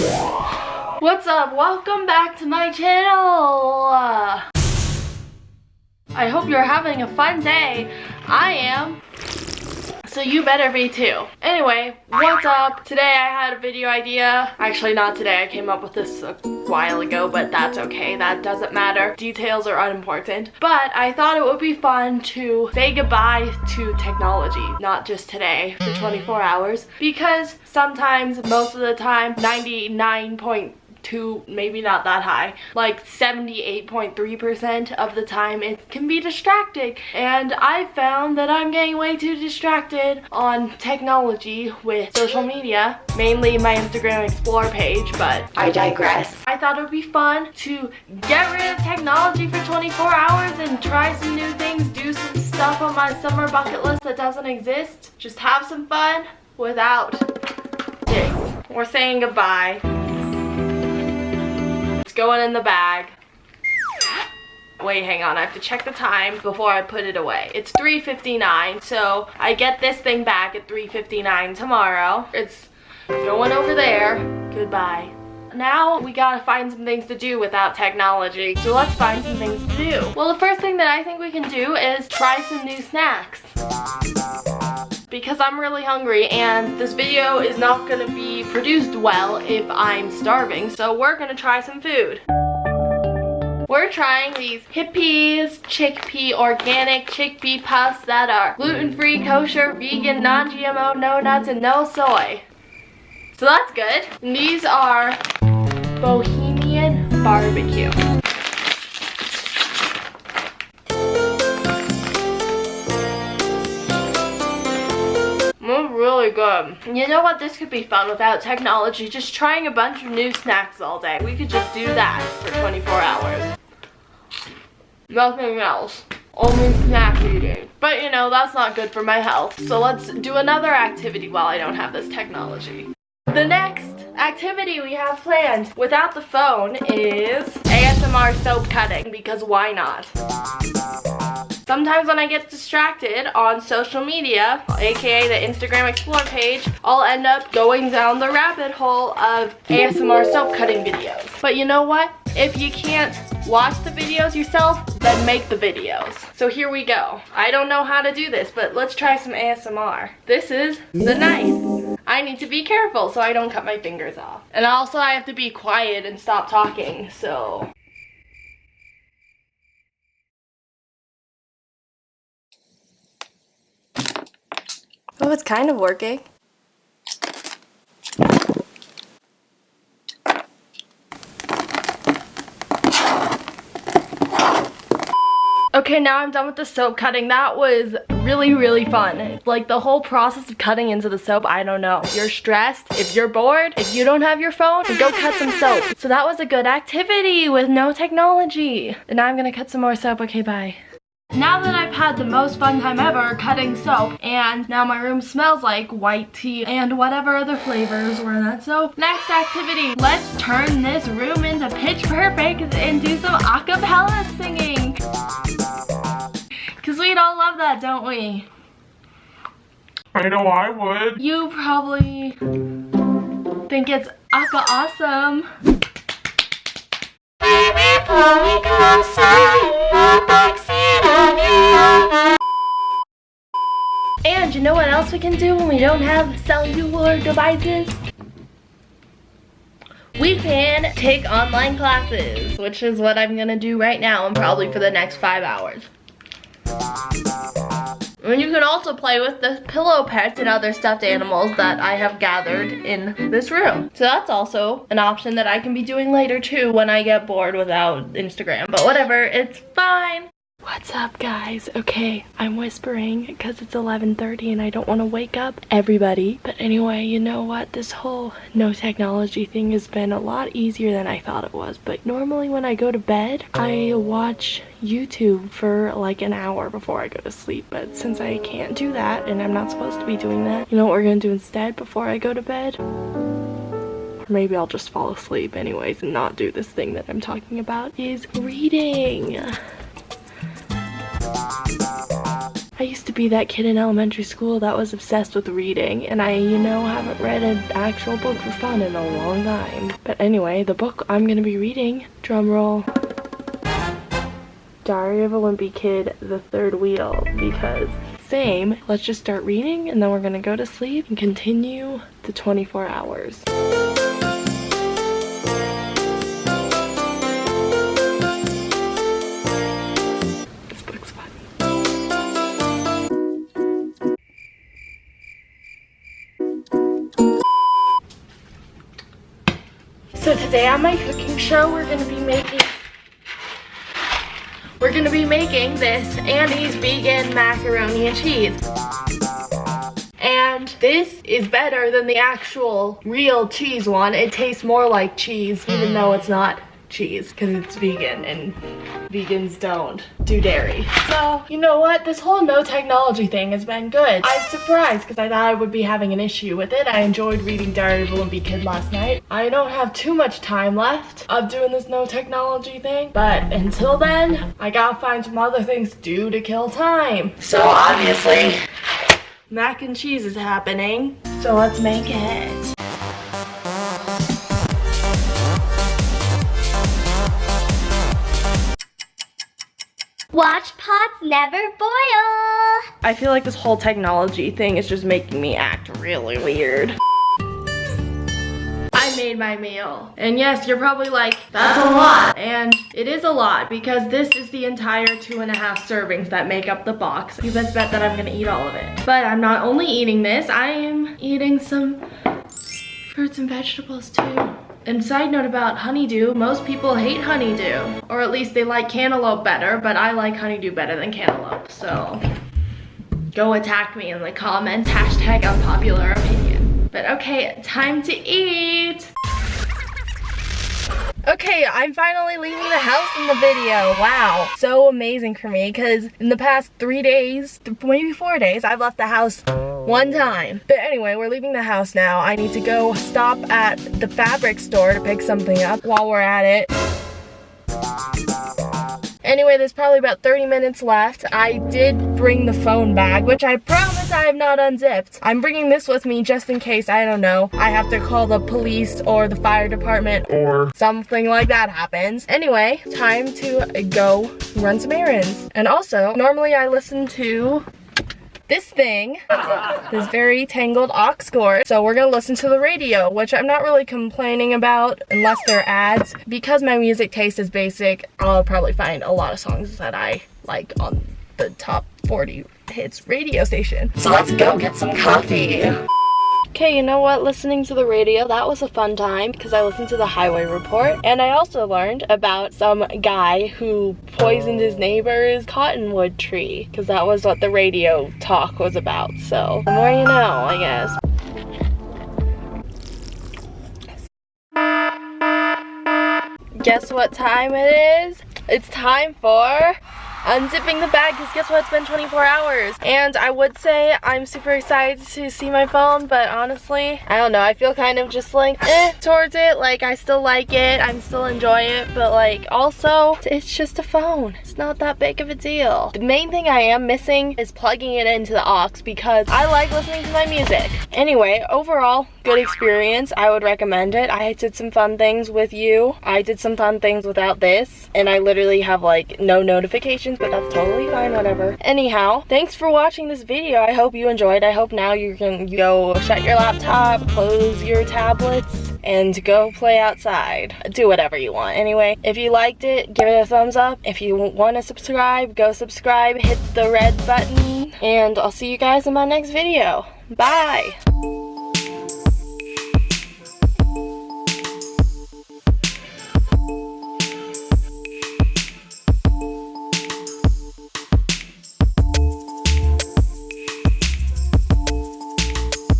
What's up? Welcome back to my channel. I hope you're having a fun day. I am. So you better be too. Anyway, what's up? Today I had a video idea. Actually, not today. I came up with this a while ago, but that's okay. That doesn't matter. Details are unimportant. But I thought it would be fun to say goodbye to technology. Not just today, for 24 hours. Because sometimes, most of the time, 99.2, maybe not that high, like 78.3% of the time it can be distracting, and I found that I'm getting way too distracted on technology with social media, mainly my Instagram Explore page, but I digress. I thought it would be fun to get rid of technology for 24 hours and try some new things, do some stuff on my summer bucket list that doesn't exist, just have some fun without this. We're saying goodbye. It's going in the bag. Wait, hang on, I have to check the time before I put it away. It's 3:59, so I get this thing back at 3:59 tomorrow. It's going over there. Goodbye. Now we gotta find some things to do without technology. So let's find some things to do. Well, the first thing that I think we can do is try some new snacks. Because I'm really hungry and this video is not gonna be produced well if I'm starving, so we're gonna try some food. We're trying these Hippies chickpea organic chickpea puffs that are gluten-free, kosher, vegan, non-GMO, no nuts, and no soy. So that's good. And these are Bohemian barbecue. Really good. You know what? This could be fun without technology. Just trying a bunch of new snacks all day. We could just do that for 24 hours. Nothing else. Only snack eating. But you know, that's not good for my health. So let's do another activity while I don't have this technology. The next activity we have planned without the phone is ASMR soap cutting, because why not? Sometimes when I get distracted on social media, aka the Instagram Explore page, I'll end up going down the rabbit hole of ASMR soap cutting videos. But you know what? If you can't watch the videos yourself, then make the videos. So here we go. I don't know how to do this, but let's try some ASMR. This is the knife. I need to be careful so I don't cut my fingers off. And also I have to be quiet and stop talking, so... Oh, it's kind of working. Okay, now I'm done with the soap cutting. That was really fun. Like the whole process of cutting into the soap, I don't know. If you're stressed, if you're bored, if you don't have your phone, go cut some soap. So that was a good activity with no technology. And now I'm gonna cut some more soap. Okay, bye. Now that I've had the most fun time ever cutting soap, and now my room smells like white tea and whatever other flavors were in that soap. Next activity, let's turn this room into pitch perfect and do some a cappella singing. Because we'd all love that, don't we? I know I would. You probably think it's aka awesome. And you know what else we can do when we don't have cellular devices? We can take online classes, which is what I'm gonna do right now and probably for the next 5 hours. And you can also play with the pillow pets and other stuffed animals that I have gathered in this room. So that's also an option that I can be doing later too when I get bored without Instagram. But whatever, it's fine. What's up, guys? Okay, I'm whispering because it's 11:30 and I don't want to wake up everybody. But anyway, you know what? This whole no technology thing has been a lot easier than I thought it was. But normally when I go to bed, I watch YouTube for like an hour before I go to sleep. But since I can't do that and I'm not supposed to be doing that, you know what we're gonna do instead before I go to bed? Or maybe I'll just fall asleep anyways and not do this thing that I'm talking about, is reading. I used to be that kid in elementary school that was obsessed with reading, and I, you know, haven't read an actual book for fun in a long time. But anyway, the book I'm gonna be reading, drumroll, Diary of a Wimpy Kid, The Third Wheel, because same, let's just start reading and then we're gonna go to sleep and continue the 24 hours. This book's fun. So today on my cooking show, we're gonna be making this Annie's vegan macaroni and cheese. And this is better than the actual real cheese one. It tastes more like cheese, even though it's not cheese, because it's vegan and vegans don't do dairy. So, you know what? This whole no technology thing has been good. I'm surprised because I thought I would be having an issue with it. I enjoyed reading Diary of a Wimpy Kid last night. I don't have too much time left of doing this no technology thing, but until then, I gotta find some other things to do to kill time. So obviously, mac and cheese is happening, so let's make it. Watch pots never boil. I feel like this whole technology thing is just making me act really weird. I made my meal. And yes, you're probably like, that's a lot. And it is a lot because this is the entire 2.5 servings that make up the box. You best bet that I'm gonna eat all of it. But I'm not only eating this, I am eating some fruits and vegetables too. And side note about honeydew, most people hate honeydew. Or at least they like cantaloupe better, but I like honeydew better than cantaloupe. So go attack me in the comments, hashtag unpopular opinion. But okay, time to eat. Okay, I'm finally leaving the house in the video. Wow, so amazing for me because in the past 3 days, maybe 4 days, I've left the house one time. But anyway, we're leaving the house now. I need to go stop at the fabric store to pick something up while we're at it. Anyway, there's probably about 30 minutes left. I did bring the phone bag, which I promise I have not unzipped. I'm bringing this with me just in case, I don't know, I have to call the police or the fire department or something like that happens. Anyway, time to go run some errands. And also, normally I listen to this thing, this very tangled aux cord. So we're gonna listen to the radio, which I'm not really complaining about unless they're ads. Because my music taste is basic, I'll probably find a lot of songs that I like on the top 40 hits radio station. So let's go get some coffee. Okay, you know what? Listening to the radio, that was a fun time because I listened to the highway report and I also learned about some guy who poisoned his neighbor's cottonwood tree because that was what the radio talk was about. So, the more you know, I guess. Guess what time it is? It's time for unzipping the bag because guess what? It's been 24 hours. And I would say I'm super excited to see my phone, but honestly, I don't know. I feel kind of just like towards it. Like I still like it. I'm still enjoy it. But like also, it's just a phone. It's not that big of a deal. The main thing I am missing is plugging it into the aux because I like listening to my music. Anyway, overall, good experience. I would recommend it. I did some fun things with you. I did some fun things without this. And I literally have like no notifications, but that's totally fine, whatever. Anyhow, thanks for watching this video. I hope you enjoyed. I hope now you can go shut your laptop, close your tablets, and go play outside. Do whatever you want. Anyway, if you liked it, give it a thumbs up. If you want to subscribe, go subscribe, hit the red button, and I'll see you guys in my next video. Bye!